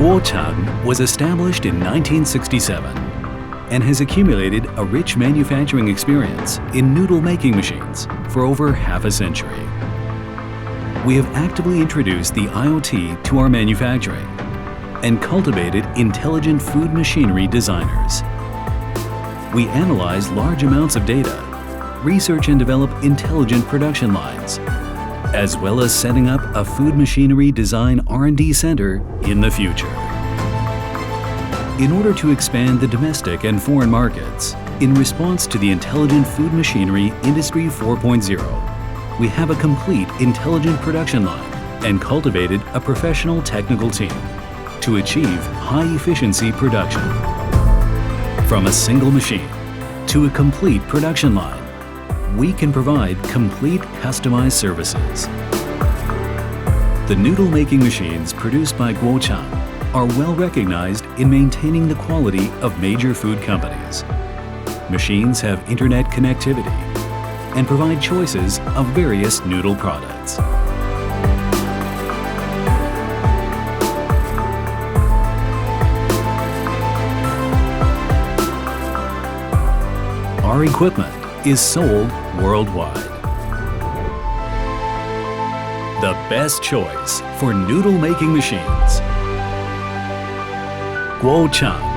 Kuo-Chang was established in 1967 and has accumulated a rich manufacturing experience in noodle making machines for over half a century. We have actively introduced the IoT to our manufacturing and cultivated intelligent food machinery designers. We analyze large amounts of data, research and develop intelligent production lines, as well as setting up a food machinery design R&D center in the future. In order to expand the domestic and foreign markets, in response to the Intelligent Food Machinery Industry 4.0, we have a complete intelligent production line and cultivated a professional technical team to achieve high-efficiency production. From a single machine to a complete production line, we can provide complete customized services. The noodle-making machines produced by Kuo-Chang are well recognized in maintaining the quality of major food companies. Machines have internet connectivity and provide choices of various noodle products. Our equipment is sold worldwide. The best choice for noodle making machines. Kuo-Chang.